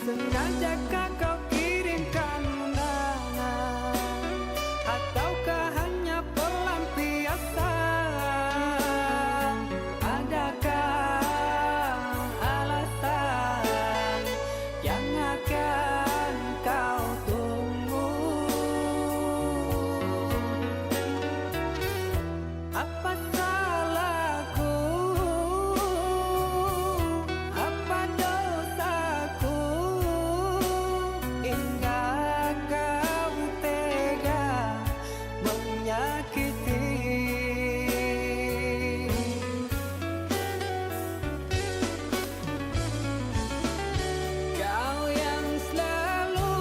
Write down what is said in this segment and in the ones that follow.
Sengajakah kau kirimkan undangan, ataukah hanya pelampiasan? Adakah alasan yang akan kau tunggu? Apa salahku? Apa dosaku? Hingga kau tega menyakiti. Kau yang selalu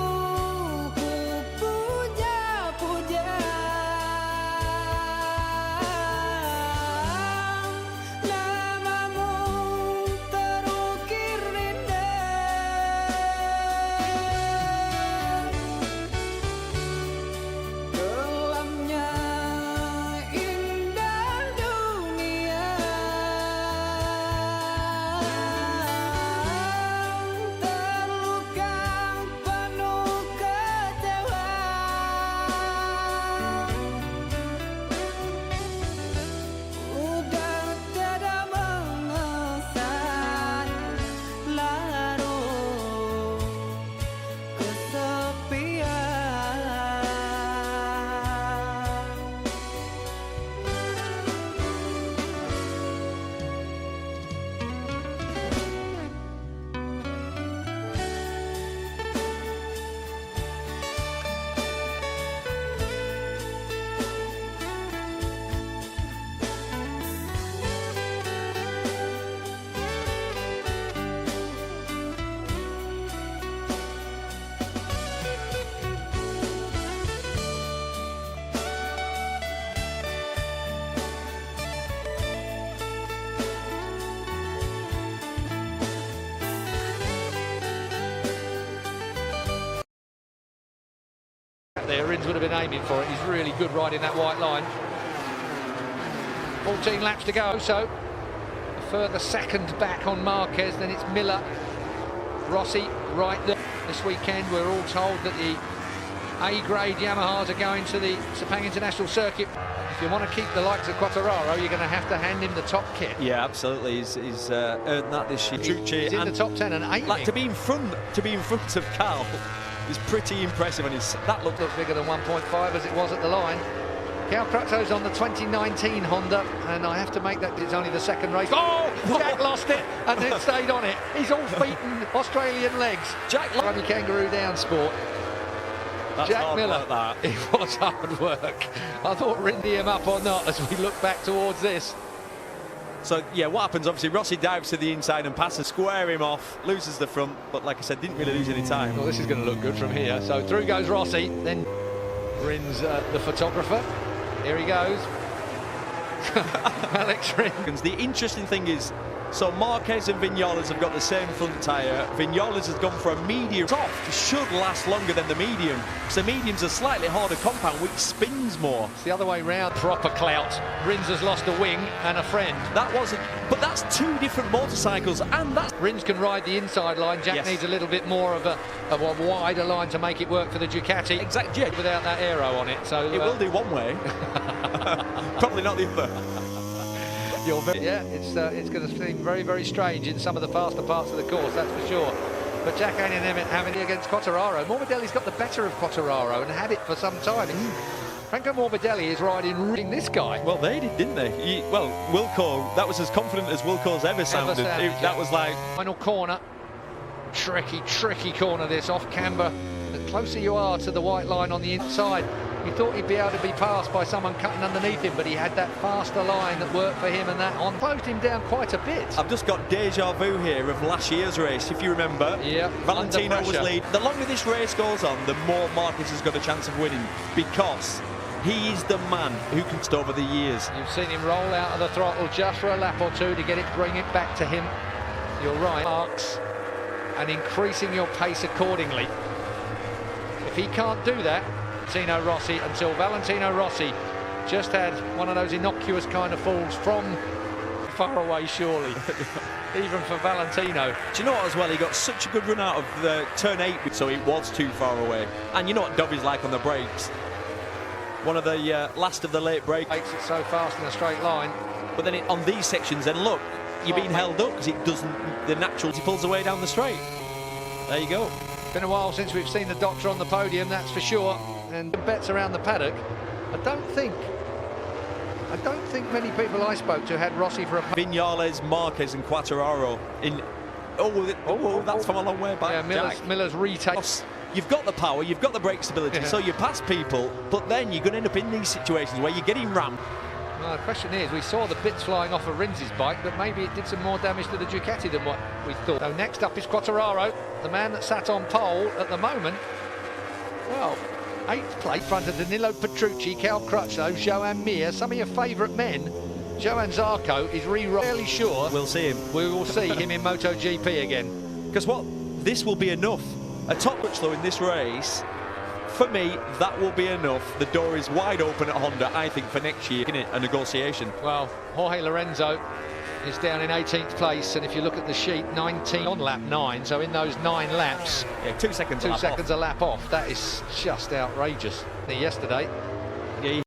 ku puja-puja, namamu terukir indah. Kelamnya indah dunia, terluka penuh kecewa. Udah tiada mengesan, larut kesepian. There, Rins would have been aiming for it. He's really good riding that white line. 14 laps to go, so a further second back on Marquez. Then it's Miller, Rossi right there. This weekend we're all told that the A-grade Yamahas are going to the Sepang International Circuit. If you want to keep the likes of Quartararo, you're going to have to hand him the top kit. Yeah, absolutely. He's earned that this year. He's in the top 10 and aiming. Like to be in front of Carl is pretty impressive, and that looked bigger than 1.5 as it was at the line. Cal Crutchow's on the 2019 Honda, and I have to make that it's only the second race. Oh, Jack lost it and then stayed on it. He's all feet and Australian legs. Jack lost the kangaroo down sport. That's Jack hard Miller, work, that. it was hard work. I thought rindy him up or not as we look back towards this. So, yeah, what happens, obviously, Rossi dives to the inside and passes, square him off, loses the front, but like I said, didn't really lose any time. Well, this is going to look good from here. So through goes Rossi, then Rins, the photographer. Here he goes. Alex Rins. The interesting thing is, so Marquez and Vinales have got the same front tyre. Vinales has gone for a medium. Soft should last longer than the medium, because the medium's a slightly harder compound, which spins more. It's the other way round. Proper clout. Rins has lost a wing and a friend. That wasn't, but that's two different motorcycles, and that's... Rins can ride the inside line. Jack Yes. needs a little bit more of a wider line to make it work for the Ducati. Exactly. Yeah. Without that aero on it. So It will do one way. Probably not the other. Yeah, it's going to seem very, very strange in some of the faster parts of the course, that's for sure. But Jack ain't having it against Quartararo. Morbidelli's got the better of Quartararo and had it for some time. Franco Morbidelli is riding this guy. Well, they did, didn't they? Well, Wilco, that was as confident as Wilco's ever sounded. That was like... Final corner. Tricky corner this, off camber. The closer you are to the white line on the inside, you thought he'd be able to be passed by someone cutting underneath him, but he had that faster line that worked for him, and that closed him down quite a bit. I've just got deja vu here of last year's race, if you remember. Yeah, Valentino was lead. The longer this race goes on, the more Marquez has got a chance of winning, because he is the man who can stop over the years. You've seen him roll out of the throttle just for a lap or two to bring it back to him. You're right. Marks and increasing your pace accordingly. If he can't do that, Valentino Rossi just had one of those innocuous kind of falls from far away, surely. Even for Valentino. Do you know what as well? He got such a good run out of the turn 8, so it was too far away. And you know what Dobby's like on the brakes. One of the last of the late breaks. Makes it so fast in a straight line. But then on these sections, then look, you're being held up because it doesn't, the natural, he pulls away down the straight. There you go. Been a while since we've seen the Doctor on the podium, that's for sure. And bets around the paddock. I don't think many people I spoke to had Rossi for a... Viñales, Marquez and Quartararo in... Oh, that's from a long way back. Yeah, Miller's retake. You've got the power, you've got the brake stability, so you pass people, but then you're going to end up in these situations where you're getting rammed. Well, the question is, we saw the bits flying off of Rins's bike, but maybe it did some more damage to the Ducati than what we thought. So next up is Quartararo, the man that sat on pole at the moment. Well, 8th place, front of Danilo Petrucci, Cal Crutchlow, Joan Mir, some of your favourite men. Johan Zarco is fairly sure We'll see him. we will see him in MotoGP again. Because this will be enough. A top Crutchlow in this race, for me, that will be enough. The door is wide open at Honda, I think, for next year. A negotiation. Well, Jorge Lorenzo is down in 18th place, and if you look at the sheet, 19 on lap 9, so in those 9 laps, Yeah, 2 seconds. 2 seconds a lap off. That is just outrageous. Yesterday, Yeah,